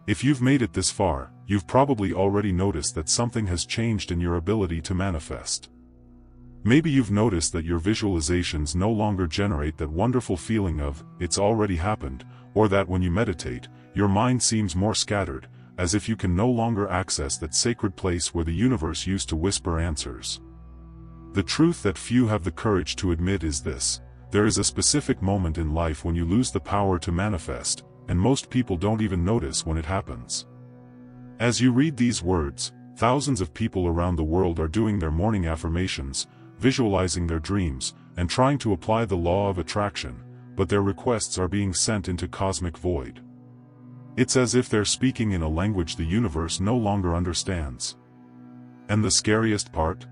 If you've made it this far, you've probably already noticed that something has changed in your ability to manifest. Maybe you've noticed that your visualizations no longer generate that wonderful feeling of, "it's already happened," or that when you meditate, your mind seems more scattered, as if you can no longer access that sacred place where the universe used to whisper answers. The truth that few have the courage to admit is this: there is a specific moment in life when you lose the power to manifest, and most people don't even notice when it happens. As you read these words, thousands of people around the world are doing their morning affirmations, visualizing their dreams, and trying to apply the law of attraction, but their requests are being sent into cosmic void. It's as if they're speaking in a language the universe no longer understands. And the scariest part?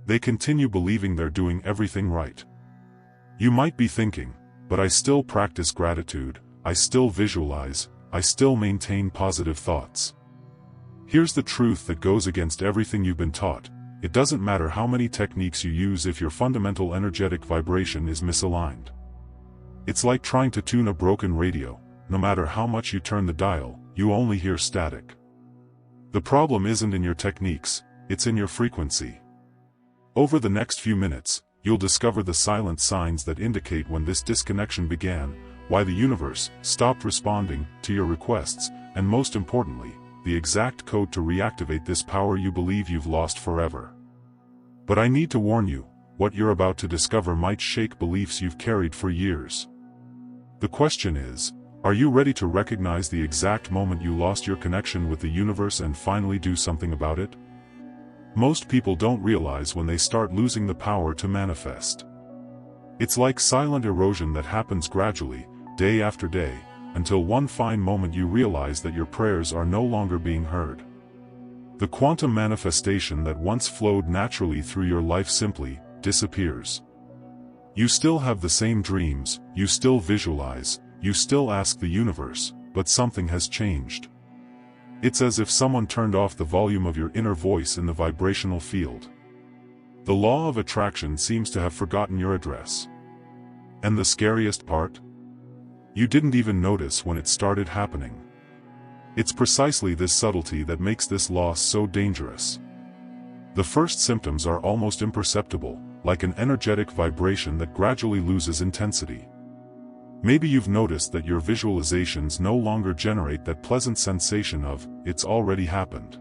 They continue believing they're doing everything right. You might be thinking, "But I still practice gratitude, I still visualize, I still maintain positive thoughts." Here's the truth that goes against everything you've been taught: it doesn't matter how many techniques you use if your fundamental energetic vibration is misaligned. It's like trying to tune a broken radio. No matter how much you turn the dial, you only hear static. The problem isn't in your techniques, it's in your frequency. Over the next few minutes, you'll discover the silent signs that indicate when this disconnection began, why the universe stopped responding to your requests, and most importantly, the exact code to reactivate this power you believe you've lost forever. But I need to warn you, what you're about to discover might shake beliefs you've carried for years. The question is, are you ready to recognize the exact moment you lost your connection with the universe and finally do something about it? Most people don't realize when they start losing the power to manifest. It's like silent erosion that happens gradually, day after day, until one fine moment you realize that your prayers are no longer being heard. The quantum manifestation that once flowed naturally through your life simply disappears. You still have the same dreams, you still visualize, you still ask the universe, but something has changed. It's as if someone turned off the volume of your inner voice in the vibrational field. The law of attraction seems to have forgotten your address. And the scariest part? You didn't even notice when it started happening. It's precisely this subtlety that makes this loss so dangerous. The first symptoms are almost imperceptible, like an energetic vibration that gradually loses intensity. Maybe you've noticed that your visualizations no longer generate that pleasant sensation of, "it's already happened."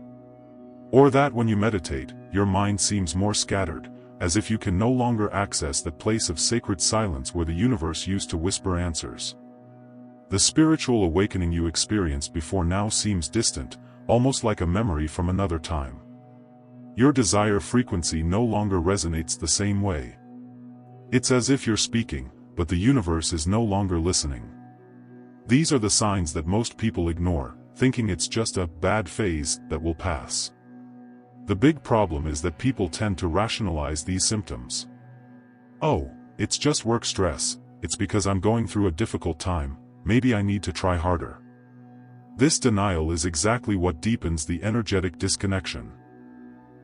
Or that when you meditate, your mind seems more scattered, as if you can no longer access that place of sacred silence where the universe used to whisper answers. The spiritual awakening you experienced before now seems distant, almost like a memory from another time. Your desire frequency no longer resonates the same way. It's as if you're speaking, but the universe is no longer listening. These are the signs that most people ignore, thinking it's just a bad phase that will pass. The big problem is that people tend to rationalize these symptoms. "Oh, it's just work stress, it's because I'm going through a difficult time, maybe I need to try harder." This denial is exactly what deepens the energetic disconnection.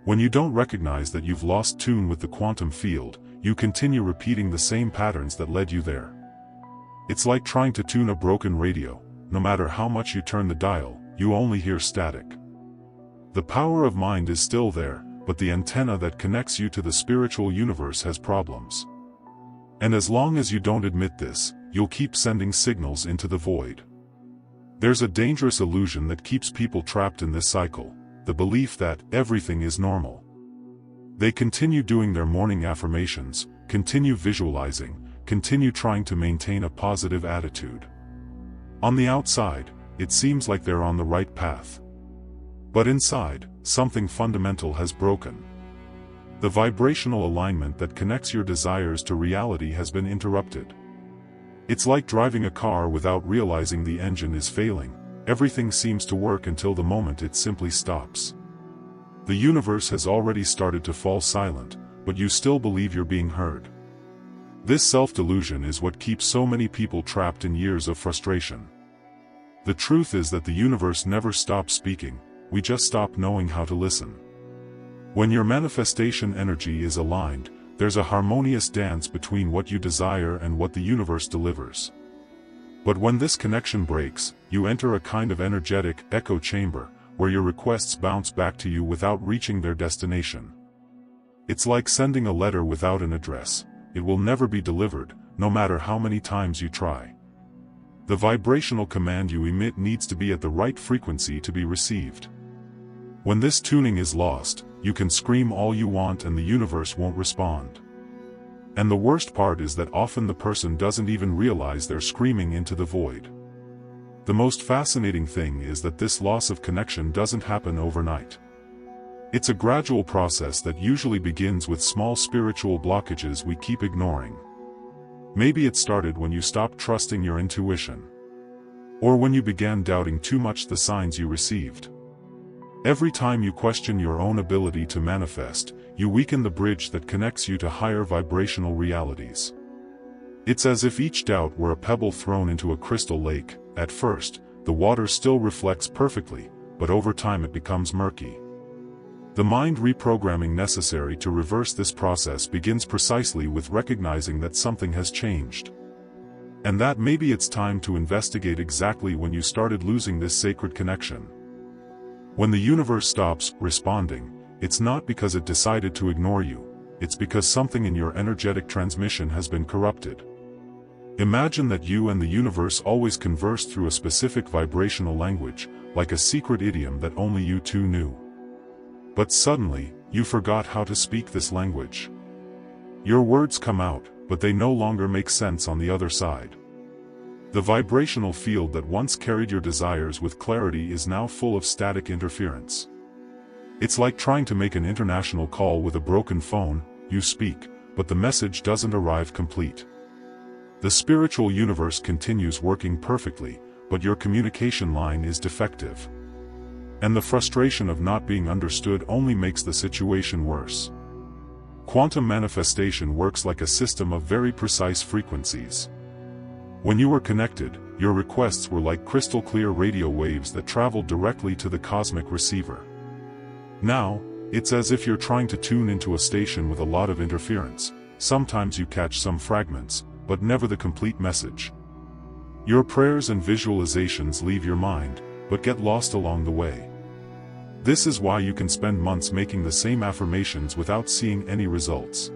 When you don't recognize that you've lost tune with the quantum field, you continue repeating the same patterns that led you there. It's like trying to tune a broken radio. No matter how much you turn the dial, you only hear static. The power of mind is still there, but the antenna that connects you to the spiritual universe has problems. And as long as you don't admit this, you'll keep sending signals into the void. There's a dangerous illusion that keeps people trapped in this cycle, the belief that everything is normal. They continue doing their morning affirmations, continue visualizing, continue trying to maintain a positive attitude. On the outside, it seems like they're on the right path. But inside, something fundamental has broken. The vibrational alignment that connects your desires to reality has been interrupted. It's like driving a car without realizing the engine is failing. Everything seems to work until the moment it simply stops. The universe has already started to fall silent, but you still believe you're being heard. This self-delusion is what keeps so many people trapped in years of frustration. The truth is that the universe never stops speaking, we just stop knowing how to listen. When your manifestation energy is aligned, there's a harmonious dance between what you desire and what the universe delivers. But when this connection breaks, you enter a kind of energetic echo chamber, where your requests bounce back to you without reaching their destination. It's like sending a letter without an address. It will never be delivered, no matter how many times you try. The vibrational command you emit needs to be at the right frequency to be received. When this tuning is lost, you can scream all you want and the universe won't respond. And the worst part is that often the person doesn't even realize they're screaming into the void. The most fascinating thing is that this loss of connection doesn't happen overnight. It's a gradual process that usually begins with small spiritual blockages we keep ignoring. Maybe it started when you stopped trusting your intuition. Or when you began doubting too much the signs you received. Every time you question your own ability to manifest, you weaken the bridge that connects you to higher vibrational realities. It's as if each doubt were a pebble thrown into a crystal lake. At first, the water still reflects perfectly, but over time it becomes murky. The mind reprogramming necessary to reverse this process begins precisely with recognizing that something has changed. And that maybe it's time to investigate exactly when you started losing this sacred connection. When the universe stops responding, it's not because it decided to ignore you, it's because something in your energetic transmission has been corrupted. Imagine that you and the universe always conversed through a specific vibrational language, like a secret idiom that only you two knew. But suddenly, you forgot how to speak this language. Your words come out, but they no longer make sense on the other side. The vibrational field that once carried your desires with clarity is now full of static interference. It's like trying to make an international call with a broken phone. You speak, but the message doesn't arrive complete. The spiritual universe continues working perfectly, but your communication line is defective. And the frustration of not being understood only makes the situation worse. Quantum manifestation works like a system of very precise frequencies. When you were connected, your requests were like crystal clear radio waves that traveled directly to the cosmic receiver. Now, it's as if you're trying to tune into a station with a lot of interference. Sometimes you catch some fragments, but never the complete message. Your prayers and visualizations leave your mind, but get lost along the way. This is why you can spend months making the same affirmations without seeing any results.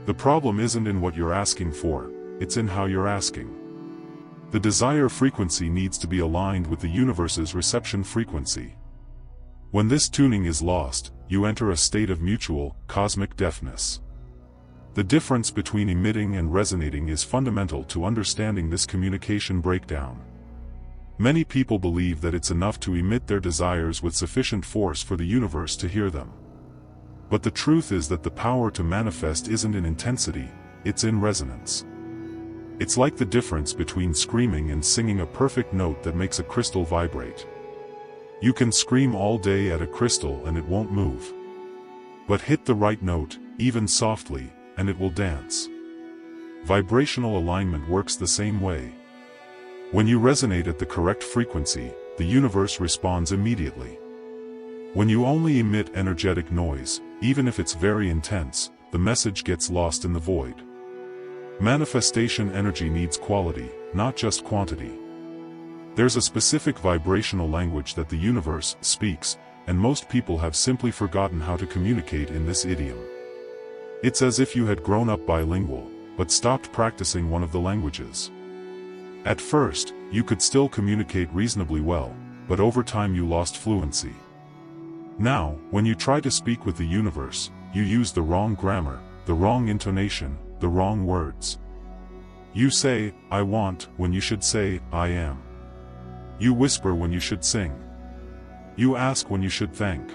The problem isn't in what you're asking for, it's in how you're asking. The desire frequency needs to be aligned with the universe's reception frequency. When this tuning is lost, you enter a state of mutual, cosmic deafness. The difference between emitting and resonating is fundamental to understanding this communication breakdown. Many people believe that it's enough to emit their desires with sufficient force for the universe to hear them. But the truth is that the power to manifest isn't in intensity, it's in resonance. It's like the difference between screaming and singing a perfect note that makes a crystal vibrate. You can scream all day at a crystal and it won't move. But hit the right note, even softly, and it will dance. Vibrational alignment works the same way. When you resonate at the correct frequency, the universe responds immediately. When you only emit energetic noise, even if it's very intense, the message gets lost in the void. Manifestation energy needs quality, not just quantity. There's a specific vibrational language that the universe speaks, and most people have simply forgotten how to communicate in this idiom. It's as if you had grown up bilingual, but stopped practicing one of the languages. At first, you could still communicate reasonably well, but over time you lost fluency. Now, when you try to speak with the universe, you use the wrong grammar, the wrong intonation, the wrong words. You say, "I want," when you should say, "I am." You whisper when you should sing. You ask when you should thank.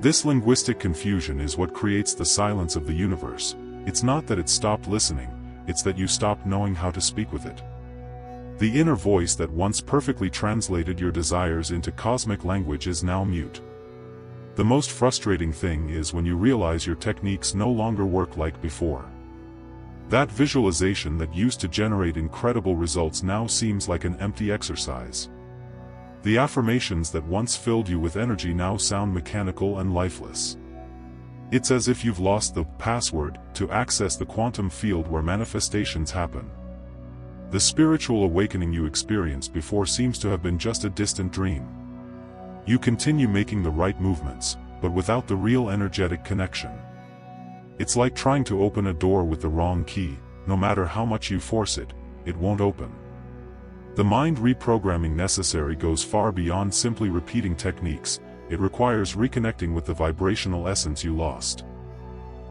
This linguistic confusion is what creates the silence of the universe. It's not that it stopped listening, it's that you stopped knowing how to speak with it. The inner voice that once perfectly translated your desires into cosmic language is now mute. The most frustrating thing is when you realize your techniques no longer work like before. That visualization that used to generate incredible results now seems like an empty exercise. The affirmations that once filled you with energy now sound mechanical and lifeless. It's as if you've lost the password to access the quantum field where manifestations happen. The spiritual awakening you experienced before seems to have been just a distant dream. You continue making the right movements, but without the real energetic connection. It's like trying to open a door with the wrong key. No matter how much you force it, it won't open. The mind reprogramming necessary goes far beyond simply repeating techniques. It requires reconnecting with the vibrational essence you lost.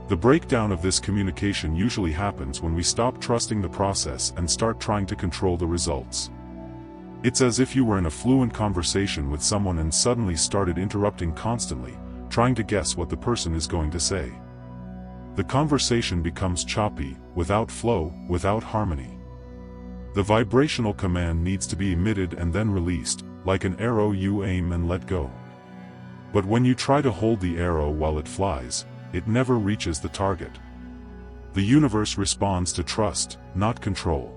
The breakdown of this communication usually happens when we stop trusting the process and start trying to control the results. It's as if you were in a fluent conversation with someone and suddenly started interrupting constantly, trying to guess what the person is going to say. The conversation becomes choppy, without flow, without harmony. The vibrational command needs to be emitted and then released, like an arrow you aim and let go. But when you try to hold the arrow while it flies, it never reaches the target. The universe responds to trust, not control.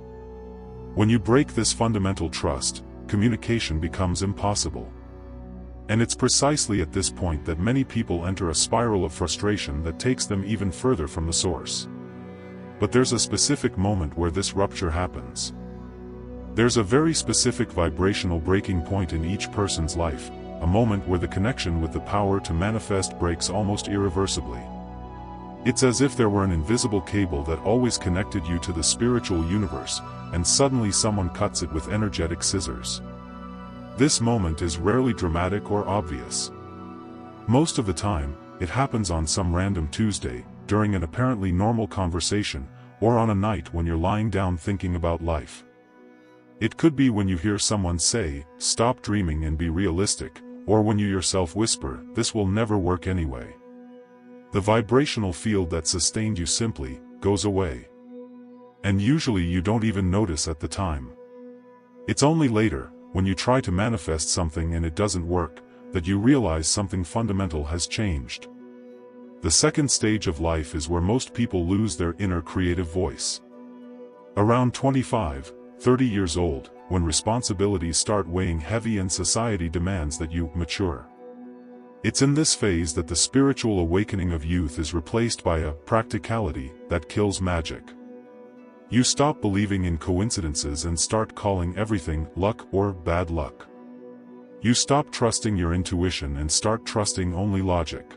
When you break this fundamental trust, communication becomes impossible. And it's precisely at this point that many people enter a spiral of frustration that takes them even further from the source. But there's a specific moment where this rupture happens. There's a very specific vibrational breaking point in each person's life, a moment where the connection with the power to manifest breaks almost irreversibly. It's as if there were an invisible cable that always connected you to the spiritual universe, and suddenly someone cuts it with energetic scissors. This moment is rarely dramatic or obvious. Most of the time, it happens on some random Tuesday, during an apparently normal conversation, or on a night when you're lying down thinking about life. It could be when you hear someone say, "Stop dreaming and be realistic," or when you yourself whisper, "This will never work anyway." The vibrational field that sustained you simply goes away. And usually you don't even notice at the time. It's only later, when you try to manifest something and it doesn't work, that you realize something fundamental has changed. The second stage of life is where most people lose their inner creative voice. Around 25, 30 years old, when responsibilities start weighing heavy and society demands that you mature. It's in this phase that the spiritual awakening of youth is replaced by a practicality that kills magic. You stop believing in coincidences and start calling everything luck or bad luck. You stop trusting your intuition and start trusting only logic.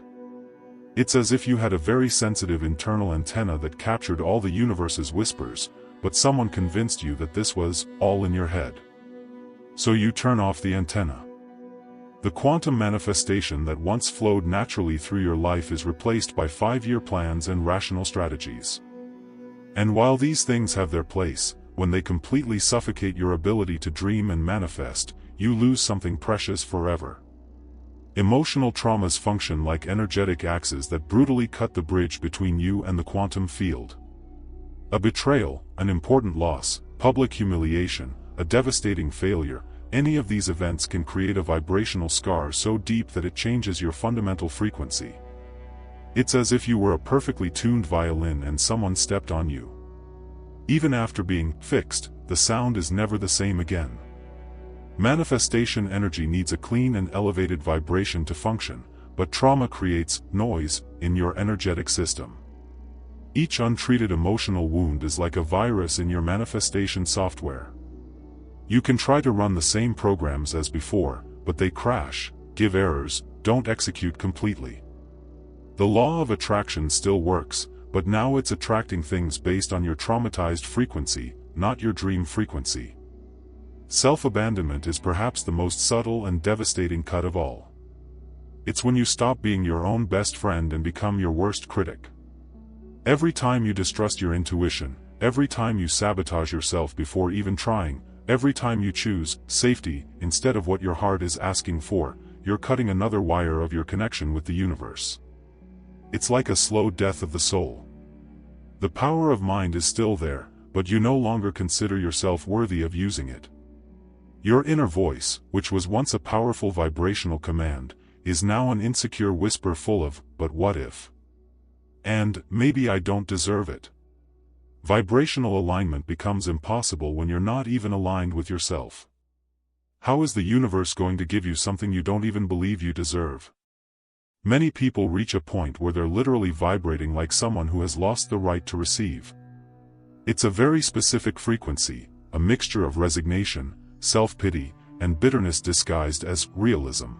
It's as if you had a very sensitive internal antenna that captured all the universe's whispers, but someone convinced you that this was all in your head. So you turn off the antenna. The quantum manifestation that once flowed naturally through your life is replaced by 5-year plans and rational strategies. And while these things have their place, when they completely suffocate your ability to dream and manifest, you lose something precious forever. Emotional traumas function like energetic axes that brutally cut the bridge between you and the quantum field. A betrayal, an important loss, public humiliation, a devastating failure, any of these events can create a vibrational scar so deep that it changes your fundamental frequency. It's as if you were a perfectly tuned violin and someone stepped on you. Even after being fixed, the sound is never the same again. Manifestation energy needs a clean and elevated vibration to function, but trauma creates noise in your energetic system. Each untreated emotional wound is like a virus in your manifestation software. You can try to run the same programs as before, but they crash, give errors, don't execute completely. The law of attraction still works, but now it's attracting things based on your traumatized frequency, not your dream frequency. Self-abandonment is perhaps the most subtle and devastating cut of all. It's when you stop being your own best friend and become your worst critic. Every time you distrust your intuition, every time you sabotage yourself before even trying, every time you choose safety instead of what your heart is asking for, you're cutting another wire of your connection with the universe. It's like a slow death of the soul. The power of mind is still there, but you no longer consider yourself worthy of using it. Your inner voice, which was once a powerful vibrational command, is now an insecure whisper full of, "But what if?" And, "Maybe I don't deserve it." Vibrational alignment becomes impossible when you're not even aligned with yourself. How is the universe going to give you something you don't even believe you deserve? Many people reach a point where they're literally vibrating like someone who has lost the right to receive. It's a very specific frequency, a mixture of resignation, self-pity, and bitterness disguised as realism.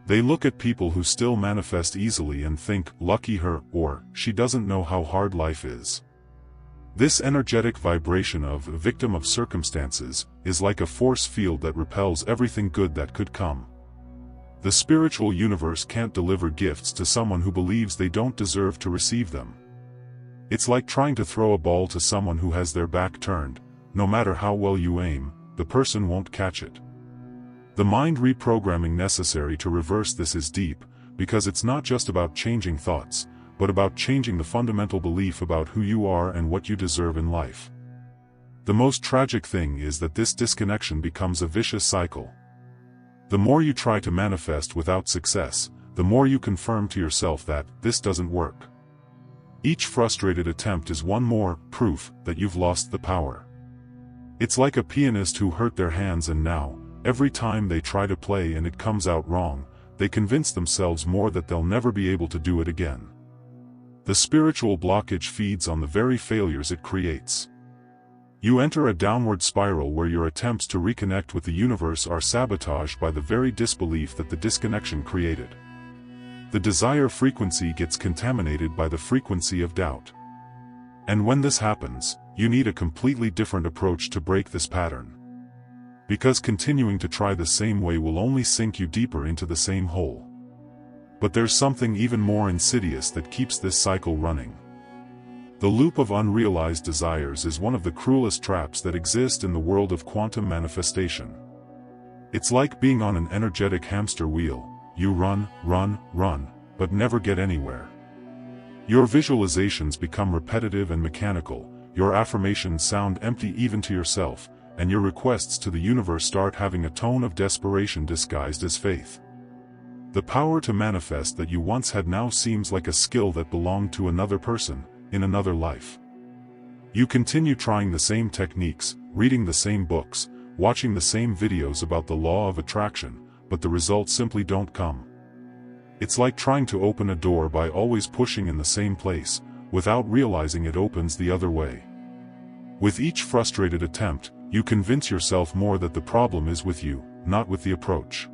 They look at people who still manifest easily and think, lucky her, or, she doesn't know how hard life is. This energetic vibration of a victim of circumstances is like a force field that repels everything good that could come. The spiritual universe can't deliver gifts to someone who believes they don't deserve to receive them. It's like trying to throw a ball to someone who has their back turned. No matter how well you aim, the person won't catch it. The mind reprogramming necessary to reverse this is deep, because it's not just about changing thoughts, but about changing the fundamental belief about who you are and what you deserve in life. The most tragic thing is that this disconnection becomes a vicious cycle. The more you try to manifest without success, the more you confirm to yourself that this doesn't work. Each frustrated attempt is one more proof that you've lost the power. It's like a pianist who hurt their hands and now, every time they try to play and it comes out wrong, they convince themselves more that they'll never be able to do it again. The spiritual blockage feeds on the very failures it creates. You enter a downward spiral where your attempts to reconnect with the universe are sabotaged by the very disbelief that the disconnection created. The desire frequency gets contaminated by the frequency of doubt. And when this happens, you need a completely different approach to break this pattern. Because continuing to try the same way will only sink you deeper into the same hole. But there's something even more insidious that keeps this cycle running. The loop of unrealized desires is one of the cruelest traps that exist in the world of quantum manifestation. It's like being on an energetic hamster wheel. You run, run, run, but never get anywhere. Your visualizations become repetitive and mechanical, your affirmations sound empty even to yourself, and your requests to the universe start having a tone of desperation disguised as faith. The power to manifest that you once had now seems like a skill that belonged to another person, in another life. You continue trying the same techniques, reading the same books, watching the same videos about the law of attraction, but the results simply don't come. It's like trying to open a door by always pushing in the same place, without realizing it opens the other way. With each frustrated attempt, you convince yourself more that the problem is with you, not with the approach.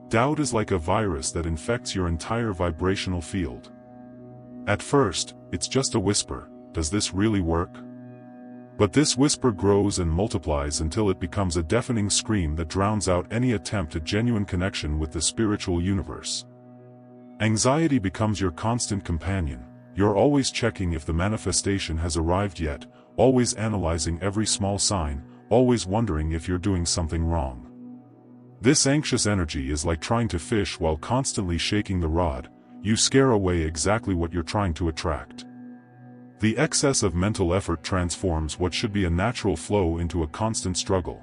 Doubt is like a virus that infects your entire vibrational field. At first, it's just a whisper, does this really work? But this whisper grows and multiplies until it becomes a deafening scream that drowns out any attempt at genuine connection with the spiritual universe. Anxiety becomes your constant companion. You're always checking if the manifestation has arrived yet, always analyzing every small sign, always wondering if you're doing something wrong. This anxious energy is like trying to fish while constantly shaking the rod. You scare away exactly what you're trying to attract. The excess of mental effort transforms what should be a natural flow into a constant struggle.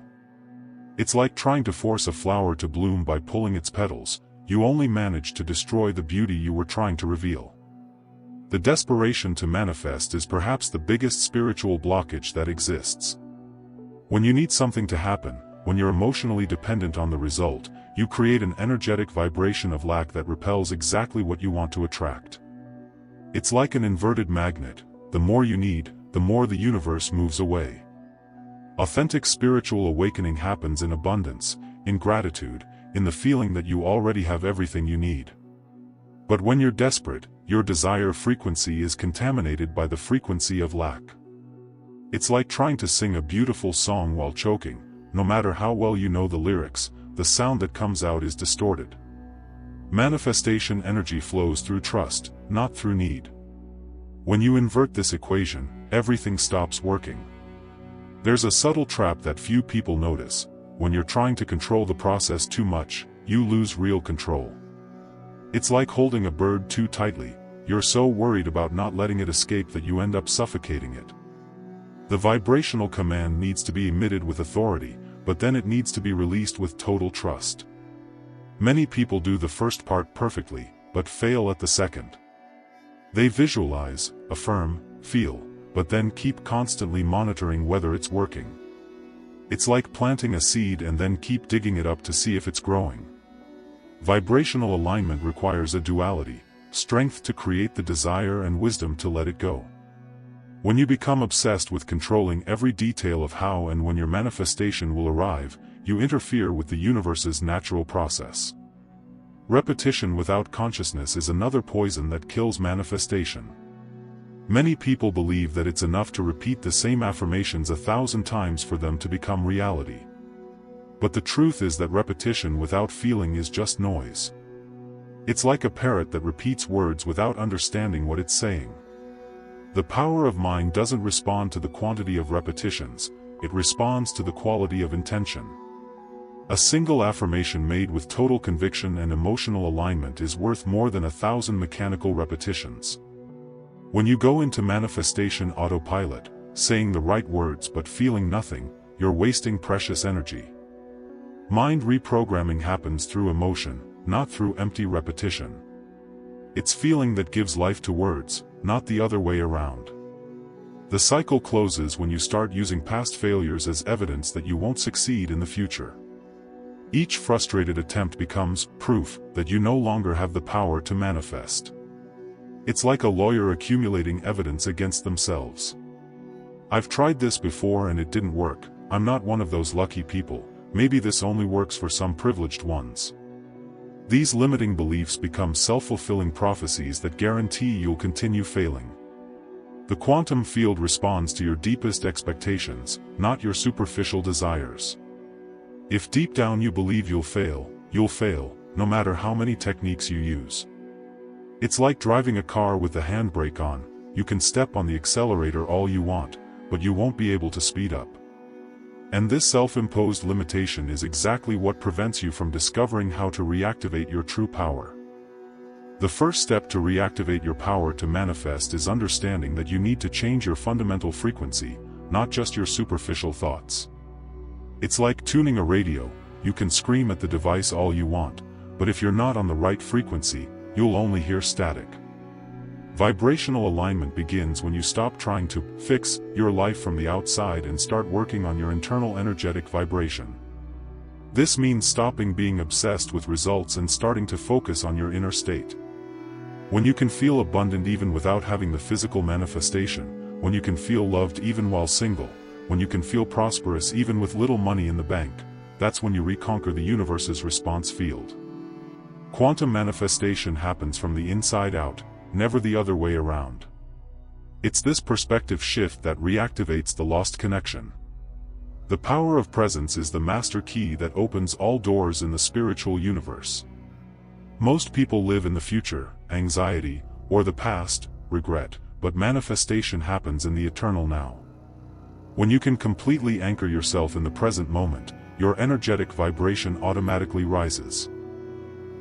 It's like trying to force a flower to bloom by pulling its petals. You only manage to destroy the beauty you were trying to reveal. The desperation to manifest is perhaps the biggest spiritual blockage that exists. When you need something to happen, when you're emotionally dependent on the result, you create an energetic vibration of lack that repels exactly what you want to attract. It's like an inverted magnet. The more you need, the more the universe moves away. Authentic spiritual awakening happens in abundance, in gratitude, in the feeling that you already have everything you need. But when you're desperate, your desire frequency is contaminated by the frequency of lack. It's like trying to sing a beautiful song while choking. No matter how well you know the lyrics, the sound that comes out is distorted. Manifestation energy flows through trust, not through need. When you invert this equation, everything stops working. There's a subtle trap that few people notice. When you're trying to control the process too much, you lose real control. It's like holding a bird too tightly. You're so worried about not letting it escape that you end up suffocating it. The vibrational command needs to be emitted with authority, but then it needs to be released with total trust. Many people do the first part perfectly, but fail at the second. They visualize, affirm, feel, but then keep constantly monitoring whether it's working. It's like planting a seed and then keep digging it up to see if it's growing. Vibrational alignment requires a duality, strength to create the desire and wisdom to let it go. When you become obsessed with controlling every detail of how and when your manifestation will arrive, you interfere with the universe's natural process. Repetition without consciousness is another poison that kills manifestation. Many people believe that it's enough to repeat the same affirmations 1,000 times for them to become reality. But the truth is that repetition without feeling is just noise. It's like a parrot that repeats words without understanding what it's saying. The power of mind doesn't respond to the quantity of repetitions, it responds to the quality of intention. A single affirmation made with total conviction and emotional alignment is worth more than 1,000 mechanical repetitions. When you go into manifestation autopilot, saying the right words but feeling nothing, you're wasting precious energy. Mind reprogramming happens through emotion, not through empty repetition. It's feeling that gives life to words, not the other way around. The cycle closes when you start using past failures as evidence that you won't succeed in the future. Each frustrated attempt becomes proof that you no longer have the power to manifest. It's like a lawyer accumulating evidence against themselves. I've tried this before and it didn't work. I'm not one of those lucky people. Maybe this only works for some privileged ones. These limiting beliefs become self-fulfilling prophecies that guarantee you'll continue failing. The quantum field responds to your deepest expectations, not your superficial desires. If deep down you believe you'll fail, no matter how many techniques you use. It's like driving a car with the handbrake on. You can step on the accelerator all you want, but you won't be able to speed up. And this self-imposed limitation is exactly what prevents you from discovering how to reactivate your true power. The first step to reactivate your power to manifest is understanding that you need to change your fundamental frequency, not just your superficial thoughts. It's like tuning a radio. You can scream at the device all you want, but if you're not on the right frequency, you'll only hear static. Vibrational alignment begins when you stop trying to fix your life from the outside and start working on your internal energetic vibration. This means stopping being obsessed with results and starting to focus on your inner state. When you can feel abundant even without having the physical manifestation, when you can feel loved even while single, when you can feel prosperous even with little money in the bank, that's when you reconquer the universe's response field. Quantum manifestation happens from the inside out, never the other way around. It's this perspective shift that reactivates the lost connection. The power of presence is the master key that opens all doors in the spiritual universe. Most people live in the future, anxiety, or the past, regret, but manifestation happens in the eternal now. When you can completely anchor yourself in the present moment, your energetic vibration automatically rises.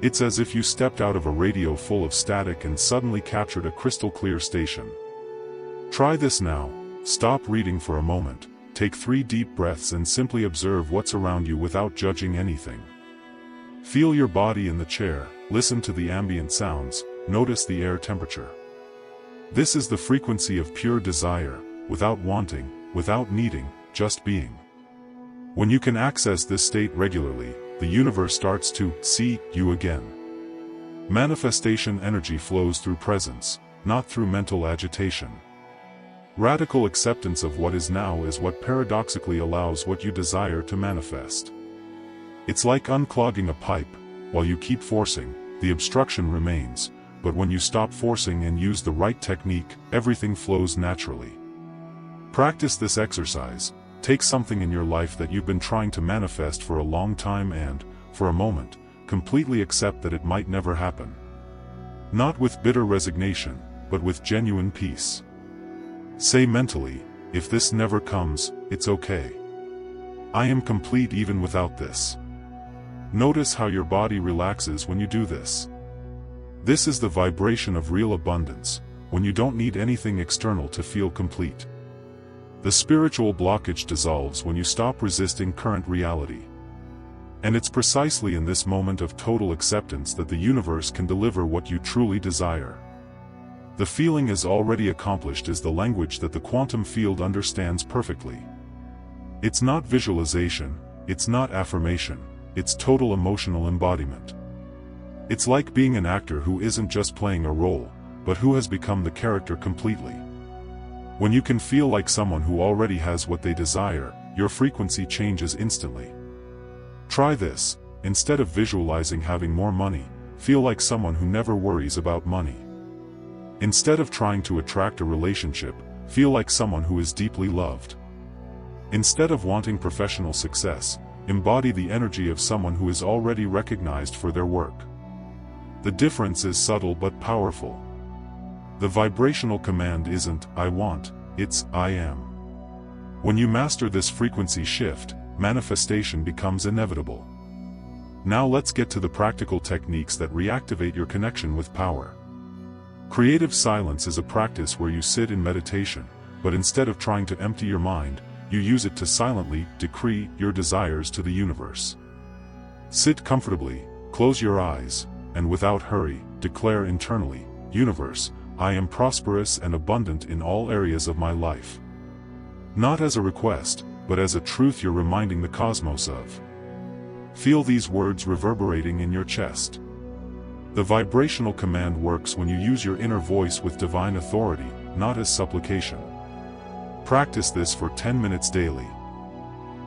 It's as if you stepped out of a radio full of static and suddenly captured a crystal clear station. Try this now. Stop reading for a moment, take 3 deep breaths and simply observe what's around you without judging anything. Feel your body in the chair, listen to the ambient sounds, notice the air temperature. This is the frequency of pure desire, without wanting, without needing, just being. When you can access this state regularly, the universe starts to see you again. Manifestation energy flows through presence, not through mental agitation. Radical acceptance of what is now is what paradoxically allows what you desire to manifest. It's like unclogging a pipe. While you keep forcing, the obstruction remains, but when you stop forcing and use the right technique, everything flows naturally. Practice this exercise. Take something in your life that you've been trying to manifest for a long time and, for a moment, completely accept that it might never happen. Not with bitter resignation, but with genuine peace. Say mentally, if this never comes, it's okay. I am complete even without this. Notice how your body relaxes when you do this. This is the vibration of real abundance, when you don't need anything external to feel complete. The spiritual blockage dissolves when you stop resisting current reality. And it's precisely in this moment of total acceptance that the universe can deliver what you truly desire. The feeling is already accomplished is the language that the quantum field understands perfectly. It's not visualization, it's not affirmation, it's total emotional embodiment. It's like being an actor who isn't just playing a role, but who has become the character completely. When you can feel like someone who already has what they desire, your frequency changes instantly. Try this. Instead of visualizing having more money, feel like someone who never worries about money. Instead of trying to attract a relationship, feel like someone who is deeply loved. Instead of wanting professional success, embody the energy of someone who is already recognized for their work. The difference is subtle but powerful. The vibrational command isn't, "I want," it's, "I am." When you master this frequency shift, manifestation becomes inevitable. Now let's get to the practical techniques that reactivate your connection with power. Creative silence is a practice where you sit in meditation, but instead of trying to empty your mind, you use it to silently decree your desires to the universe. Sit comfortably, close your eyes, and without hurry, declare internally, "Universe, I am prosperous and abundant in all areas of my life." Not as a request, but as a truth you're reminding the cosmos of. Feel these words reverberating in your chest. The vibrational command works when you use your inner voice with divine authority, not as supplication. Practice this for 10 minutes daily.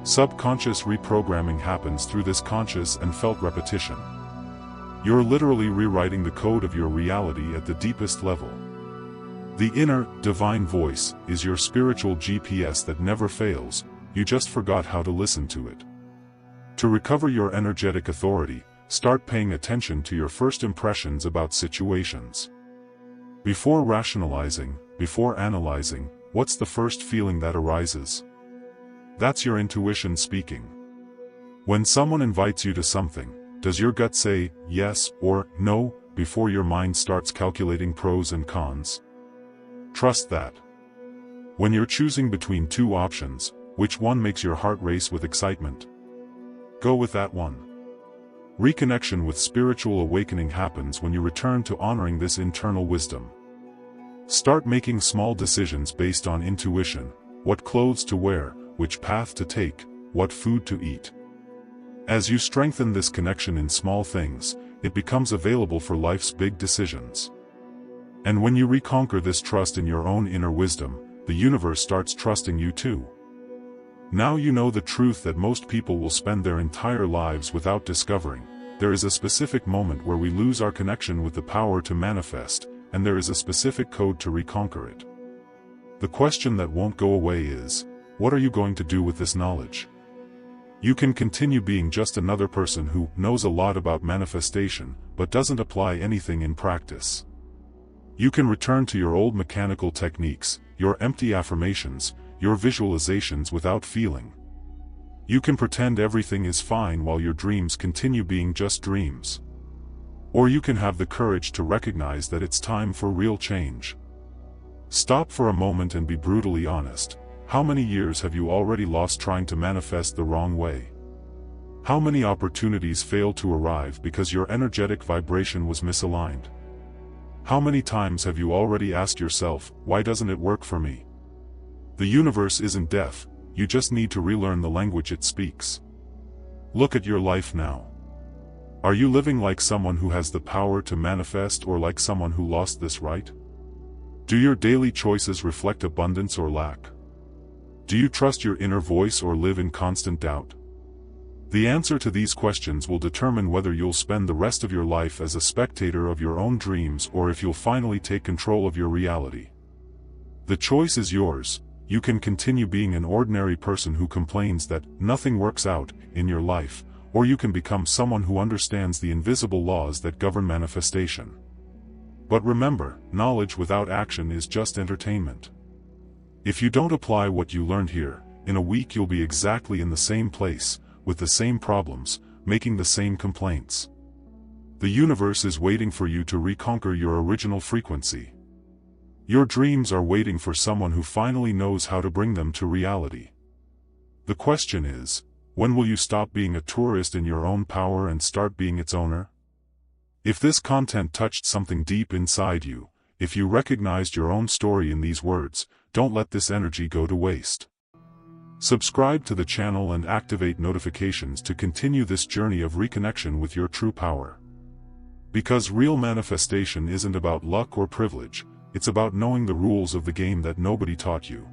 Subconscious reprogramming happens through this conscious and felt repetition. You're literally rewriting the code of your reality at the deepest level. The inner, divine voice is your spiritual GPS that never fails, you just forgot how to listen to it. To recover your energetic authority, start paying attention to your first impressions about situations. Before rationalizing, before analyzing, what's the first feeling that arises? That's your intuition speaking. When someone invites you to something, does your gut say yes or no before your mind starts calculating pros and cons? Trust that. When you're choosing between two options, which one makes your heart race with excitement? Go with that one. Reconnection with spiritual awakening happens when you return to honoring this internal wisdom. Start making small decisions based on intuition: what clothes to wear, which path to take, what food to eat. As you strengthen this connection in small things, it becomes available for life's big decisions. And when you reconquer this trust in your own inner wisdom, the universe starts trusting you too. Now you know the truth that most people will spend their entire lives without discovering. There is a specific moment where we lose our connection with the power to manifest, and there is a specific code to reconquer it. The question that won't go away is, what are you going to do with this knowledge? You can continue being just another person who knows a lot about manifestation, but doesn't apply anything in practice. You can return to your old mechanical techniques, your empty affirmations, your visualizations without feeling. You can pretend everything is fine while your dreams continue being just dreams. Or you can have the courage to recognize that it's time for real change. Stop for a moment and be brutally honest. How many years have you already lost trying to manifest the wrong way? How many opportunities failed to arrive because your energetic vibration was misaligned? How many times have you already asked yourself, why doesn't it work for me? The universe isn't deaf, you just need to relearn the language it speaks. Look at your life now. Are you living like someone who has the power to manifest or like someone who lost this right? Do your daily choices reflect abundance or lack? Do you trust your inner voice or live in constant doubt? The answer to these questions will determine whether you'll spend the rest of your life as a spectator of your own dreams or if you'll finally take control of your reality. The choice is yours. You can continue being an ordinary person who complains that nothing works out in your life, or you can become someone who understands the invisible laws that govern manifestation. But remember, knowledge without action is just entertainment. If you don't apply what you learned here, in a week you'll be exactly in the same place, with the same problems, making the same complaints. The universe is waiting for you to reconquer your original frequency. Your dreams are waiting for someone who finally knows how to bring them to reality. The question is, when will you stop being a tourist in your own power and start being its owner? If this content touched something deep inside you, if you recognized your own story in these words, don't let this energy go to waste. Subscribe to the channel and activate notifications to continue this journey of reconnection with your true power. Because real manifestation isn't about luck or privilege, It's about knowing the rules of the game that nobody taught you.